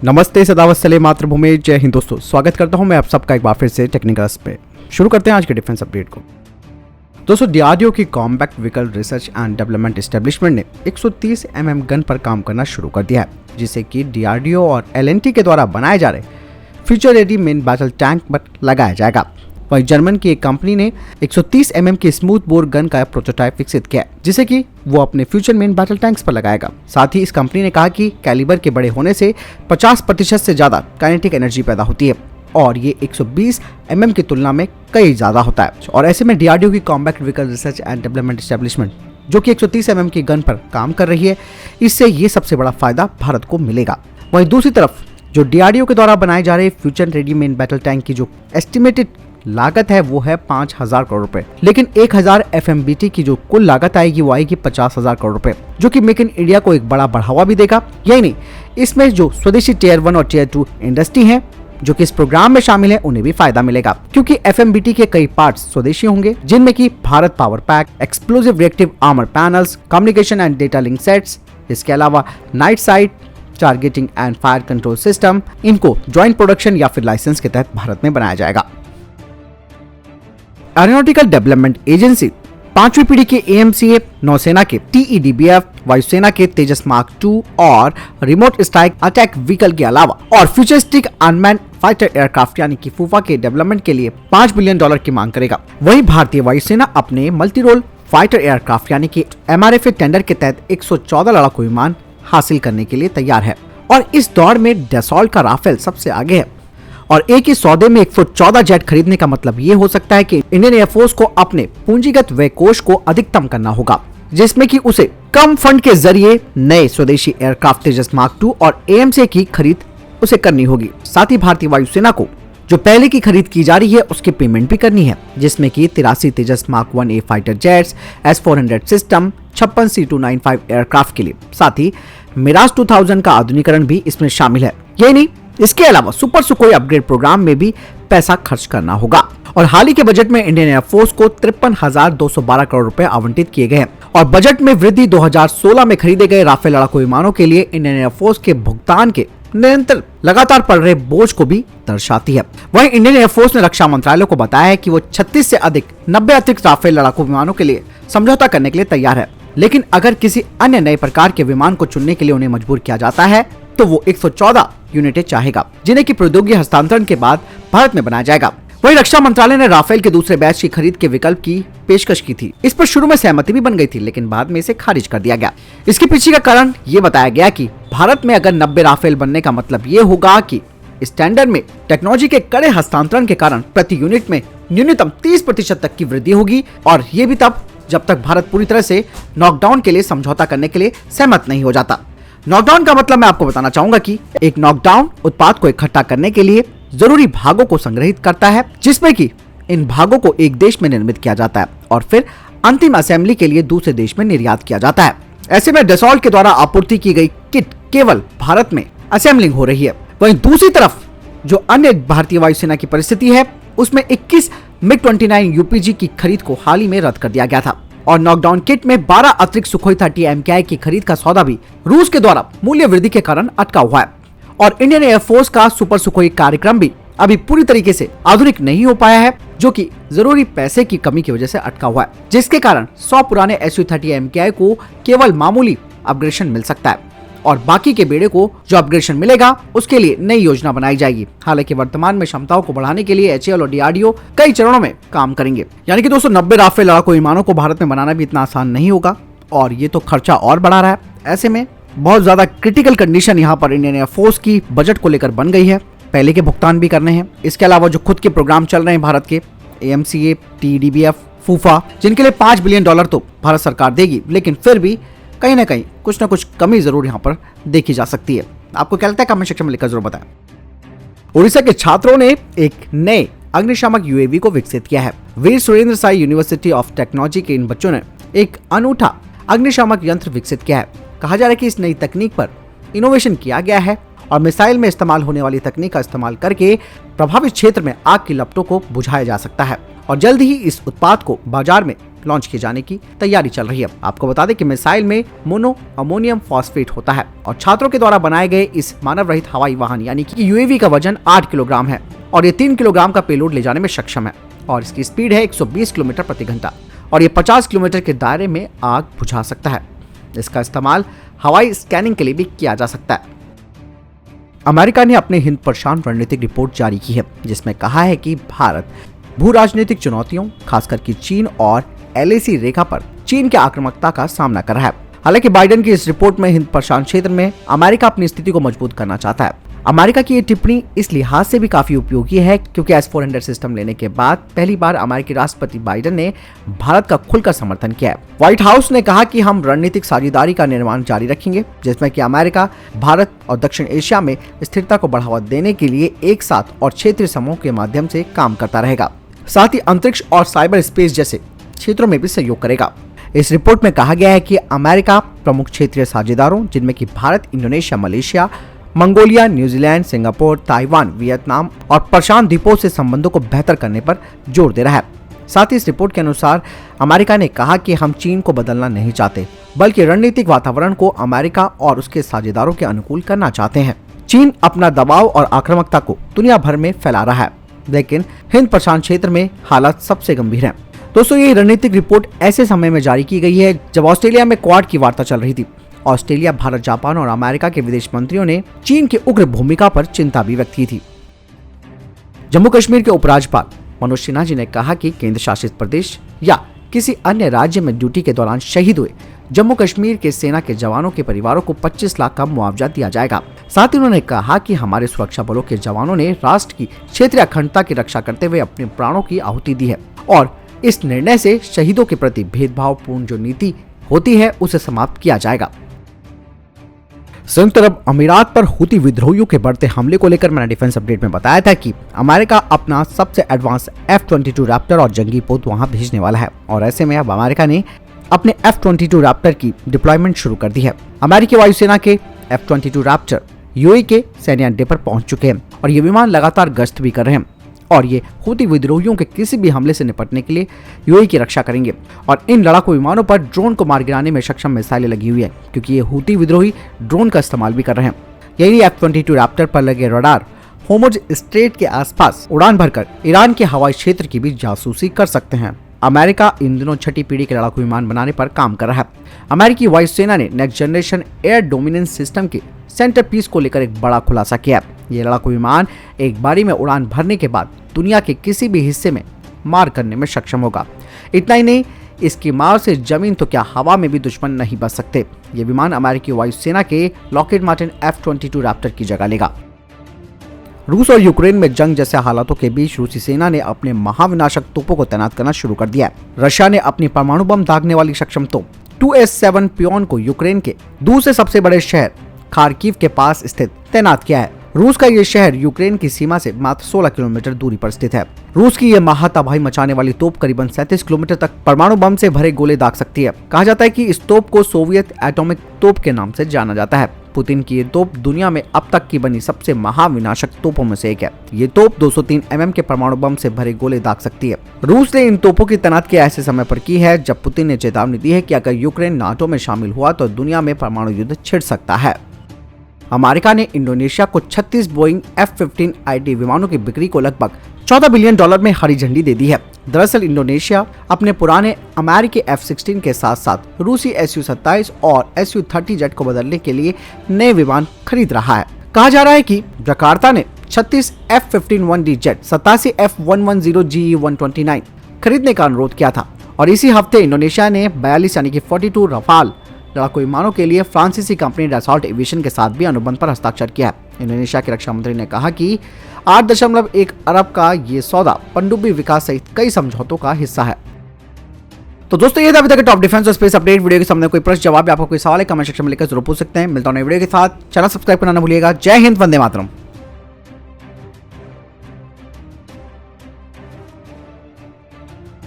नमस्ते, सदावत्सले मातृभूमि, जय हिंद दोस्तों। स्वागत करता हूं मैं आप सबका एक बार फिर से टेक्निकल्स पे। शुरू करते हैं आज के डिफेंस अपडेट को। दोस्तों, डीआरडीओ की combat vehicle research and development establishment ने 130 mm गन पर काम करना शुरू कर दिया है, जिसे कि डीआरडीओ और एलएनटी के द्वारा बनाए जा रहे future ready main battle tank पर लगाया जाएगा। वहीं जर्मन की एक कंपनी ने 130 mm की स्मूथ बोर गन का प्रोटोटाइप विकसित किया है, जिसे कि वो अपने फ्यूचर मेन बैटल टैंक्स पर लगाएगा। साथ ही इस कंपनी ने कहा कि कैलिबर के बड़े होने से 50% से ज्यादा काइनेटिक एनर्जी पैदा होती है और ये 120 mm की तुलना में कई ज्यादा होता है। और ऐसे में डीआरडीओ की combat vehicle research and development establishment जो कि 130 mm की गन पर काम कर रही है, इससे ये सबसे बड़ा फायदा भारत को मिलेगा। वहीं दूसरी तरफ जो डीआरडीओ के द्वारा बनाए जा रहे future ready main battle tank की जो एस्टिमेटेड लागत है वो है 5,000 करोड़ रुपए, लेकिन 1,000 FMBT की जो कुल लागत आएगी वो आएगी 50,000 करोड़ रुपए, जो कि मेक इन इंडिया को एक बड़ा बढ़ावा भी देगा। यही नहीं, इसमें जो स्वदेशी टियर 1 और टियर 2 इंडस्ट्री है जो कि इस प्रोग्राम में शामिल है, उन्हें भी फायदा मिलेगा, क्योंकि FMBT के कई पार्ट्स स्वदेशी होंगे, जिनमें की Bharat power pack, explosive reactive armour panels, communication and data link sets, इसके अलावा night sight targeting and fire control system, इनको ज्वाइंट प्रोडक्शन या फिर लाइसेंस के तहत भारत में बनाया जाएगा। एरोनॉटिकल डेवलपमेंट एजेंसी 5वीं पीढ़ी के AMCA, नौसेना के TEDBF, वायुसेना के तेजस मार्क 2 और रिमोट स्ट्राइक अटैक व्हीकल के अलावा और फ्यूचरिस्टिक अनमैन्ड फाइटर एयरक्राफ्ट यानी कि फूफा के डेवलपमेंट के लिए $5 बिलियन की मांग करेगा। वहीं भारतीय वायुसेना अपने मल्टी रोल फाइटर एयरक्राफ्ट यानी कि MRFA टेंडर के तहत 114 लड़ाकू विमान हासिल करने के लिए तैयार है और इस दौर में डसॉल्ट का राफेल सबसे आगे है। और एक ही सौदे में 114 जेट खरीदने का मतलब ये हो सकता है कि इंडियन एयरफोर्स को अपने पूंजीगत व्यय कोष को अधिकतम करना होगा, जिसमें कि उसे कम फंड के जरिए नए स्वदेशी एयरक्राफ्ट तेजस मार्क 2 और AMCA की खरीद उसे करनी होगी। साथ ही भारतीय वायुसेना को जो पहले की खरीद की जा रही है उसकी पेमेंट भी करनी है, जिसमें कि 83 Tejas mark 1A fighter jets, S-400 system, 56 C295 aircraft के लिए, साथ ही मिराज 2000 का आधुनिकीकरण भी इसमें शामिल है। यही नहीं, इसके अलावा सुपर सुखोई अपग्रेड प्रोग्राम में भी पैसा खर्च करना होगा। और हाल ही के बजट में इंडियन एयरफोर्स को 53,212 करोड़ रुपए आवंटित किए गए हैं और बजट में वृद्धि 2016 में खरीदे गए राफेल लड़ाकू विमानों के लिए इंडियन एयरफोर्स के भुगतान के निरंतर लगातार पड़ रहे बोझ को भी दर्शाती है। वहीं इंडियन एयरफोर्स ने रक्षा मंत्रालय को बताया है कि वो 36 से अधिक 90 अतिरिक्त राफेल लड़ाकू विमानों के लिए समझौता करने के लिए तैयार है, लेकिन अगर किसी अन्य नए प्रकार के विमान को चुनने के लिए उन्हें मजबूर किया जाता है तो वो 114 यूनिटें चाहेगा, जिन्हें की प्रौद्योगिकी हस्तांतरण के बाद भारत में बनाया जाएगा। वहीं रक्षा मंत्रालय ने राफेल के दूसरे बैच की खरीद के विकल्प की पेशकश की थी। इस पर शुरू में सहमति भी बन गई थी, लेकिन बाद में इसे खारिज कर दिया गया। इसके पीछे का कारण ये बताया गया कि भारत में अगर 90 राफेल बनने का मतलब ये होगा कि स्टैंडर्ड में टेक्नोलॉजी के कड़े हस्तांतरण के कारण प्रति यूनिट में न्यूनतम 30% तक की वृद्धि होगी, और ये भी तब जब तक भारत पूरी तरह से नॉकडाउन के लिए समझौता करने के लिए सहमत नहीं हो जाता। नॉकडाउन का मतलब मैं आपको बताना चाहूंगा कि एक नॉकडाउन उत्पाद को इकट्ठा करने के लिए जरूरी भागों को संग्रहित करता है, जिसमें कि इन भागों को एक देश में निर्मित किया जाता है और फिर अंतिम असेंबली के लिए दूसरे देश में निर्यात किया जाता है। ऐसे में डसॉल्ट के द्वारा आपूर्ति की गई किट केवल भारत में असेंबलिंग हो रही है। वहीं दूसरी तरफ जो अन्य भारतीय वायुसेना की परिस्थिति है, उसमें 21 MiG-29 UPG की खरीद को हाल ही में रद्द कर दिया गया था और नॉकडाउन किट में 12 अतिरिक्त सुखोई 30 MKI की खरीद का सौदा भी रूस के द्वारा मूल्य वृद्धि के कारण अटका हुआ है। और इंडियन एयरफोर्स का सुपर सुखोई कार्यक्रम भी अभी पूरी तरीके से आधुनिक नहीं हो पाया है, जो कि जरूरी पैसे की कमी की वजह से अटका हुआ है, जिसके कारण 100 पुराने Su-30 MKI को केवल मामूली अपग्रेडेशन मिल सकता है और बाकी के बेड़े को जो अपग्रेडेशन मिलेगा उसके लिए नई योजना बनाई जाएगी। हालांकि वर्तमान में क्षमताओं को बढ़ाने के लिए HAL और DRDO कई चरणों में काम करेंगे। यानी कि दोस्तों, 90 राफेल लड़ाकू विमानों को भारत में बनाना भी इतना आसान नहीं होगा और ये तो खर्चा और बढ़ा रहा है। ऐसे में बहुत ज्यादा क्रिटिकल कंडीशन यहाँ पर इंडियन एयरफोर्स की बजट को लेकर बन गई है। पहले के भुगतान भी करने हैं, इसके अलावा जो खुद के प्रोग्राम चल रहे हैं भारत के AMCA, TEDBF, फूफा, जिनके लिए $5 बिलियन तो भारत सरकार देगी, लेकिन फिर भी कहीं ना कहीं कुछ ना कुछ कमी जरूर यहाँ पर देखी जा सकती है। आपको क्या लगता है? कमेंट सेक्शन में लिखकर जरूर बताएं। उड़ीसा के छात्रों ने एक नए अग्निशामक UAV को विकसित किया है। Veer Surendra Sai university of technology के इन बच्चों ने एक अनूठा अग्निशामक यंत्र विकसित किया है। कहा जा रहा है कि इस नई तकनीक पर इनोवेशन किया गया है और मिसाइल में इस्तेमाल होने वाली तकनीक का इस्तेमाल करके प्रभावित क्षेत्र में आग की लपटों को बुझाया जा सकता है और जल्द ही इस उत्पाद को बाजार में लॉन्च किए जाने की तैयारी चल रही है। आपको बता दें कि मिसाइल में मोनो अमोनियम फॉस्फेट होता है और छात्रों के द्वारा बनाए गए इस मानव रहित हवाई वाहन यानी कि यूएवी का वजन 8 किलोग्राम है और ये 3 किलोग्राम का पेलोड ले जाने में सक्षम है और इसकी स्पीड है 120 किलोमीटर प्रति घंटा और ये 50 किलोमीटर के दायरे में आग बुझा सकता है। इसका इस्तेमाल हवाई स्कैनिंग के लिए भी किया जा सकता है। अमेरिका ने अपने हिंद प्रशांत रणनीतिक रिपोर्ट जारी की है जिसमें कहा है कि भारत भू राजनीतिक चुनौतियों खासकर कि चीन और एलएसी रेखा पर चीन की आक्रामकता का सामना कर रहा है। हालांकि बाइडेन की इस रिपोर्ट में हिंद प्रशांत क्षेत्र में अमेरिका अपनी स्थिति को मजबूत करना चाहता है। अमेरिका की ये टिप्पणी इस लिहाज से भी काफी उपयोगी है क्योंकि S-400 सिस्टम लेने के बाद पहली बार अमेरिकी राष्ट्रपति बाइडेन ने भारत का खुलकर समर्थन किया है। व्हाइट हाउस ने कहा कि हम रणनीतिक साझेदारी का निर्माण जारी रखेंगे जिसमें कि अमेरिका भारत और दक्षिण एशिया में स्थिरता को बढ़ावा देने के लिए एक साथ और क्षेत्रीय समूह के माध्यम से काम करता रहेगा। साथ ही अंतरिक्ष और साइबर स्पेस जैसे क्षेत्रों में भी सहयोग करेगा। इस रिपोर्ट में कहा गया है कि अमेरिका प्रमुख क्षेत्रीय साझेदारों जिनमें कि Bharat, Indonesia, Malaysia, Mongolia, New Zealand, Singapore, Taiwan, Vietnam और प्रशांत द्वीपों से संबंधों को बेहतर करने पर जोर दे रहा है। साथ ही इस रिपोर्ट के अनुसार अमेरिका ने कहा कि हम चीन को बदलना नहीं चाहते बल्कि रणनीतिक वातावरण को अमेरिका और उसके साझेदारों के अनुकूल करना चाहते हैं। चीन अपना दबाव और आक्रामकता को दुनिया भर में फैला रहा है लेकिन हिंद प्रशांत क्षेत्र में हालात सबसे गंभीर हैं। दोस्तों, ये रणनीतिक रिपोर्ट ऐसे समय में जारी की गई है जब ऑस्ट्रेलिया में क्वाड की वार्ता चल रही थी। ऑस्ट्रेलिया, भारत, जापान और अमेरिका के विदेश मंत्रियों ने चीन की उग्र भूमिका पर चिंता भी व्यक्त की थी। जम्मू कश्मीर के उपराज्यपाल मनोज सिन्हा जी ने कहा कि केंद्र शासित प्रदेश या किसी अन्य राज्य में ड्यूटी के दौरान शहीद हुए जम्मू कश्मीर के सेना के जवानों के परिवारों को 25 लाख का मुआवजा दिया जाएगा। साथ ही उन्होंने कहा कि हमारे सुरक्षा बलों के जवानों ने राष्ट्र की क्षेत्रीय अखंडता की रक्षा करते हुए अपने प्राणों की आहुति दी है और इस निर्णय से शहीदों के प्रति भेदभावपूर्ण जो नीति होती है उसे समाप्त किया जाएगा। संयुक्त अरब अमीरात पर हुती विद्रोहियों के बढ़ते हमले को लेकर मैंने डिफेंस अपडेट में बताया था कि अमेरिका अपना सबसे एडवांस F-22 रैप्टर और जंगी पोत वहां भेजने वाला है और ऐसे में अब अमेरिका ने अपने F-22 रैप्टर की डिप्लॉयमेंट शुरू कर दी है। अमेरिकी वायुसेना के F-22 रैप्टर यूएई के सैन्य अड्डे पर पहुंच चुके हैं और ये विमान लगातार गश्त भी कर रहे हैं और ये हुती विद्रोहियों के किसी भी हमले से निपटने के लिए यूएई की रक्षा करेंगे और इन लड़ाकू विमानों पर ड्रोन को मार गिराने में सक्षम मिसाइलें लगी हुई है क्योंकि ये हुती विद्रोही ड्रोन का इस्तेमाल भी कर रहे हैं। यही F-22 रैप्टर पर लगे रडार होर्मुज स्ट्रेट के आसपास उड़ान भरकर ईरान के हवाई क्षेत्र की भी जासूसी कर सकते हैं। अमेरिका इन दिनों छठी पीढ़ी के लड़ाकू विमान बनाने पर काम कर रहा है। अमेरिकी वायुसेना ने next generation air dominance system के सेंटर पीस को लेकर एक बड़ा खुलासा किया। ये लड़ाकू विमान एक बारी में उड़ान भरने के बाद दुनिया के किसी भी हिस्से में मार करने में सक्षम होगा। इतना ही नहीं, इसकी मार से जमीन तो क्या हवा में भी दुश्मन नहीं बच सकते। ये विमान अमेरिकी वायुसेना के लॉकहीड मार्टिन F-22 रैप्टर की जगह लेगा। रूस और यूक्रेन में जंग जैसे हालातों के बीच रूसी सेना ने अपने महाविनाशक तोपों को तैनात करना शुरू कर दिया है। रशिया ने अपनी परमाणु बम दागने वाली सक्षम तोप 2S7 पियोन को यूक्रेन के दूसरे सबसे बड़े शहर खार्किव के पास स्थित तैनात किया है। रूस का ये शहर यूक्रेन की सीमा से मात्र 16 किलोमीटर दूरी पर स्थित है। रूस की ये महातबाही मचाने वाली तोप करीबन 37 किलोमीटर तक परमाणु बम से भरे गोले दाग सकती है। कहा जाता है कि इस तोप को सोवियत एटॉमिक तोप के नाम से जाना जाता है। पुतिन की ये तोप दुनिया में अब तक की बनी सबसे महाविनाशक तोपों में से एक है। ये तोप 203 mm के परमाणु बम से भरे गोले दाग सकती है। रूस ने इन तोपों की तैनाती ऐसे समय पर की है जब पुतिन ने चेतावनी दी है कि अगर यूक्रेन नाटो में शामिल हुआ तो दुनिया में परमाणु युद्ध छिड़ सकता है। अमेरिका ने इंडोनेशिया को 36 बोइंग F-15IT विमानों की बिक्री को लगभग $14 बिलियन में हरी झंडी दे दी है। दरअसल इंडोनेशिया अपने पुराने अमेरिकी F-16 के साथ साथ रूसी Su-27 और Su-30 जेट को बदलने के लिए नए विमान खरीद रहा है। कहा जा रहा है कि जकार्ता ने 36 F-15-1D जेट 87 F-110 GE-129 खरीदने का अनुरोध किया था और इसी हफ्ते इंडोनेशिया ने 42 यानी कि 42 रफाल लड़ाकू विमानों के लिए फ्रांसीसी कंपनी डसॉल्ट एविएशन के साथ भी अनुबंध पर हस्ताक्षर किया है। इंडोनेशिया के रक्षा मंत्री ने कहा कि 8.1 अरब का ये सौदा पनडुब्बी विकास सहित कई समझौतों का हिस्सा है। तो दोस्तों, ये था अभी तक टॉप डिफेंस और स्पेस अपडेट। वीडियो के सामने कोई प्रश्न जवाब या आपको कोई सवाल है कमेंट सेक्शन में लिखकर जरूर पूछ सकते हैं। मिलता हूं नई वीडियो के साथ। चैनल सब्सक्राइब करना न भूलिएगा। जय हिंद, वंदे मातरम।